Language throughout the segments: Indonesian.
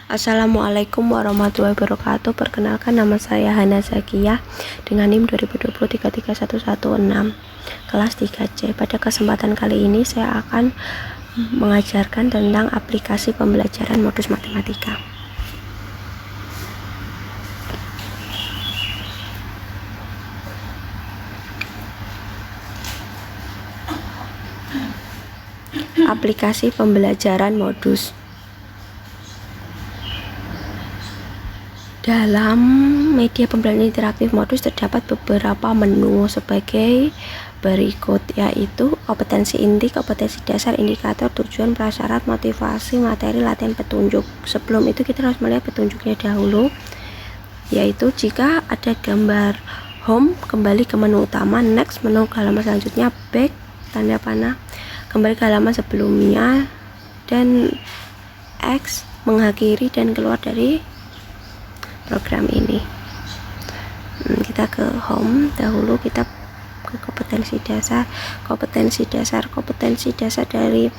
Assalamualaikum warahmatullahi wabarakatuh. Perkenalkan, nama saya Hana Zakiyah dengan NIM 2020-33116 kelas 3C. Pada kesempatan kali ini saya akan mengajarkan tentang aplikasi pembelajaran modus matematika. Aplikasi pembelajaran modus. Dalam media pembelajaran interaktif modus terdapat beberapa menu sebagai berikut, yaitu kompetensi inti, kompetensi dasar, indikator, tujuan, prasyarat, motivasi, materi, latihan, petunjuk. Sebelum itu kita harus melihat petunjuknya dahulu, yaitu jika ada gambar home, kembali ke menu utama, next, menu ke halaman selanjutnya, back, tanda panah, kembali ke halaman sebelumnya, dan X, mengakhiri dan keluar dari program ini. Kita ke home dahulu, kita ke kompetensi dasar dari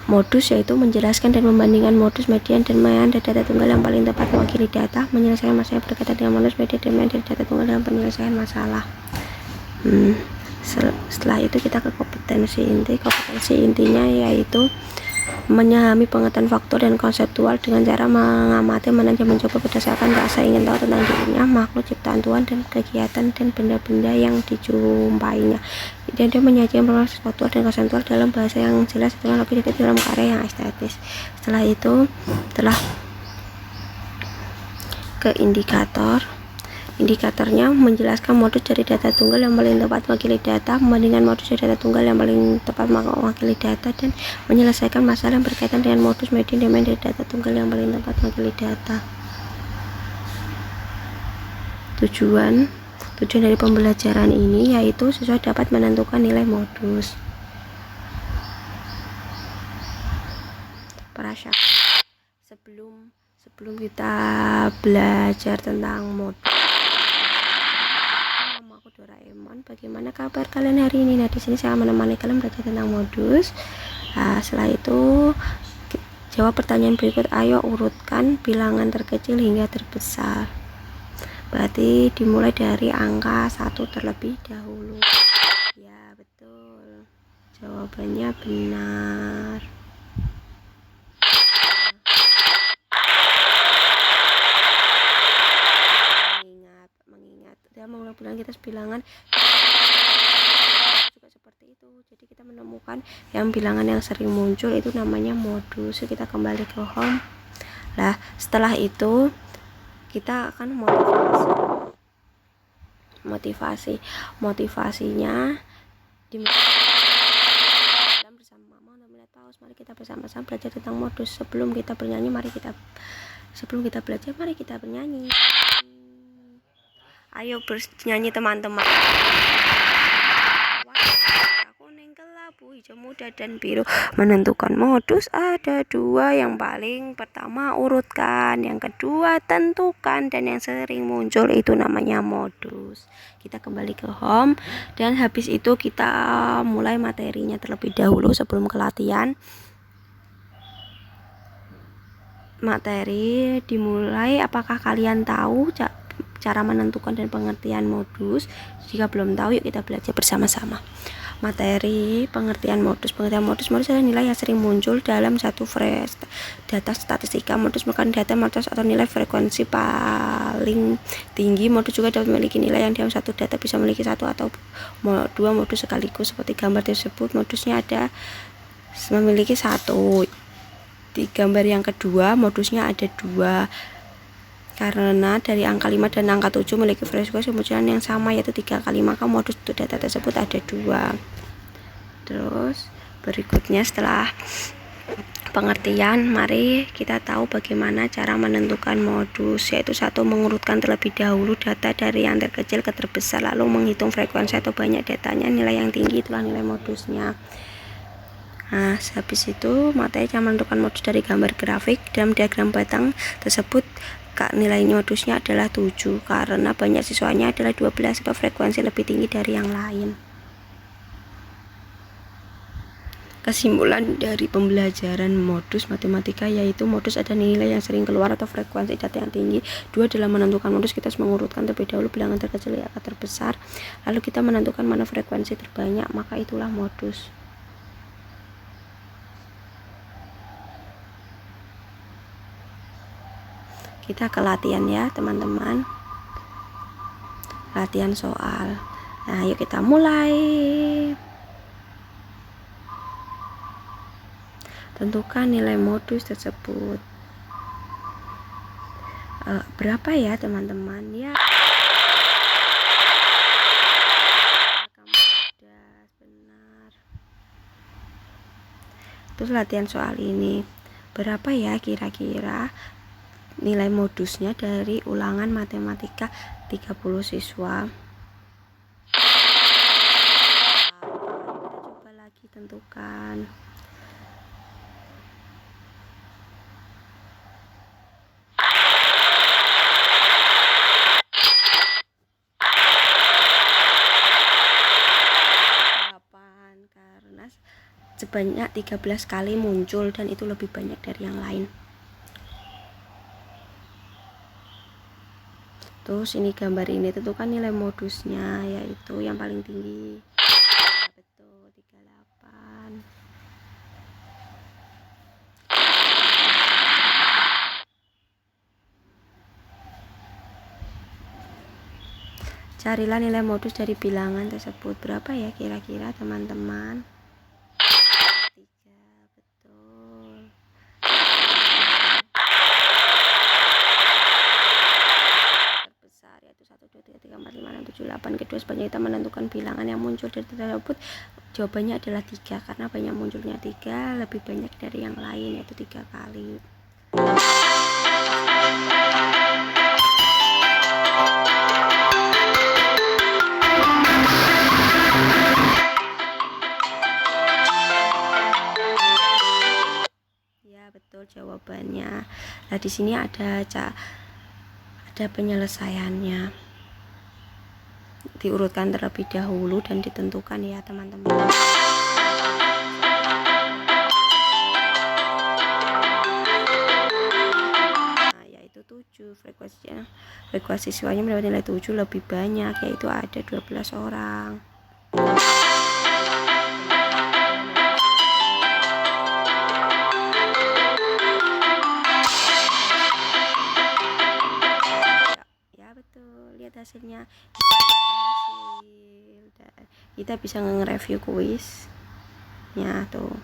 modus, yaitu menjelaskan dan membandingkan modus, median, dan mayan dari data tunggal yang paling tepat mewakili data, menyelesaikan masalah yang berkaitan dengan modus, median, dan mayan dari data tunggal dalam penyelesaian masalah. Setelah itu kita ke kompetensi inti. Kompetensi intinya yaitu memahami pengetahuan faktual dan konseptual dengan cara mengamati, menanyakan, mencoba berdasarkan rasa ingin tahu tentang dirinya, makhluk ciptaan Tuhan, dan kegiatan dan benda-benda yang dijumpainya. Dan dia menyajikan informasi faktual dan konseptual dalam bahasa yang jelas dengan lebih dekat dalam karya yang estetis. Setelah itu telah ke indikator. Indikatornya menjelaskan modus dari data tunggal yang paling tepat mewakili data, membandingkan modus dari data tunggal yang paling tepat mewakili data, dan menyelesaikan masalah yang berkaitan dengan modus, median, dan mayan dari data tunggal yang paling tepat mewakili data. Tujuan dari pembelajaran ini yaitu siswa dapat menentukan nilai modus. Prasyarat. Sebelum kita belajar tentang modus, Doraemon, bagaimana kabar kalian hari ini? Nah, di sini saya menemani kalian belajar tentang modus. Setelah itu jawab pertanyaan berikut. Ayo urutkan bilangan terkecil hingga terbesar. Berarti dimulai dari angka 1 terlebih dahulu. Ya, betul. Jawabannya benar. Mengulang kita bilangan juga seperti itu. Jadi kita menemukan yang bilangan yang sering muncul itu namanya modus. Kita kembali ke home. Nah, setelah itu kita akan motivasinya bersama mama untuk melihat paus. Mari kita bersama-sama belajar tentang modus. Sebelum kita belajar, mari kita bernyanyi. Ayo bernyanyi teman-teman. Kuning, kelabu, hijau muda, dan biru. Menentukan modus ada 2. Yang paling pertama urutkan, yang kedua tentukan, dan yang sering muncul itu namanya modus. Kita kembali ke home, dan habis itu kita mulai materinya terlebih dahulu sebelum ke latihan. Materi dimulai. Apakah kalian tahu cara menentukan dan pengertian modus? Jika belum tahu, yuk kita belajar bersama-sama. Materi pengertian modus. Modus adalah nilai yang sering muncul dalam satu data statistika. Modus merupakan data modus atau nilai frekuensi paling tinggi. Modus juga dapat memiliki nilai yang dalam satu data bisa memiliki 1 atau 2 modus sekaligus. Seperti gambar tersebut, modusnya ada memiliki 1. Di gambar yang kedua, modusnya ada 2. Karena dari angka 5 dan angka 7 memiliki frekuensi kemunculan yang sama, yaitu 3 kali, maka modus untuk data tersebut ada 2. Terus berikutnya setelah pengertian, mari kita tahu bagaimana cara menentukan modus, yaitu 1. Mengurutkan terlebih dahulu data dari yang terkecil ke terbesar, lalu menghitung frekuensi atau banyak datanya. Nilai yang tinggi itulah nilai modusnya. Nah, habis itu materi cara menentukan modus dari gambar grafik. Dalam diagram batang tersebut nilai modusnya adalah 7 karena banyak siswanya adalah 12, sebab frekuensi lebih tinggi dari yang lain. Kesimpulan dari pembelajaran modus matematika yaitu modus ada nilai yang sering keluar atau frekuensi data yang tinggi. 2. Dalam menentukan modus kita harus mengurutkan terlebih dahulu bilangan terkecil ke akar terbesar, lalu kita menentukan mana frekuensi terbanyak, maka itulah modus. Kita ke latihan ya teman-teman, latihan soal. Nah yuk kita mulai. Tentukan nilai modus tersebut. Berapa ya teman-teman? Ya. Kamu cerdas, benar. Terus latihan soal ini. Berapa ya kira-kira nilai modusnya dari ulangan matematika 30 siswa? Kita coba lagi tentukan. Karena sebanyak 13 kali muncul dan itu lebih banyak dari yang lain. Terus ini gambar ini tentukan nilai modusnya yaitu yang paling tinggi. Betul, 38. Carilah nilai modus dari bilangan tersebut. Berapa ya kira-kira teman-teman? 3, betul. Terbesar yaitu 1, 2, 3, 4, 5, 6, 7, 8. Kedua sebanyak kita menentukan bilangan yang muncul dari tersebut. Jawabannya adalah 3 karena banyak munculnya 3 lebih banyak dari yang lain yaitu 3 kali. Betul jawabannya. Nah di sini ada penyelesaiannya. Diurutkan terlebih dahulu dan ditentukan ya teman-teman. Nah, yaitu 7 frekuensi siswanya mendapat nilai 7 lebih banyak yaitu ada 12 orang. Lihat hasilnya, kita bisa nge-review kuis ya tuh,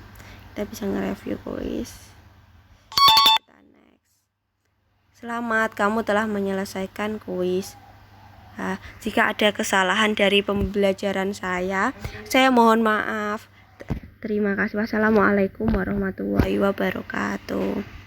kita bisa nge-review kuis. Kita next. Selamat, kamu telah menyelesaikan kuis. Nah, jika ada kesalahan dari pembelajaran saya mohon maaf. Terima kasih. Wassalamualaikum warahmatullahi wabarakatuh.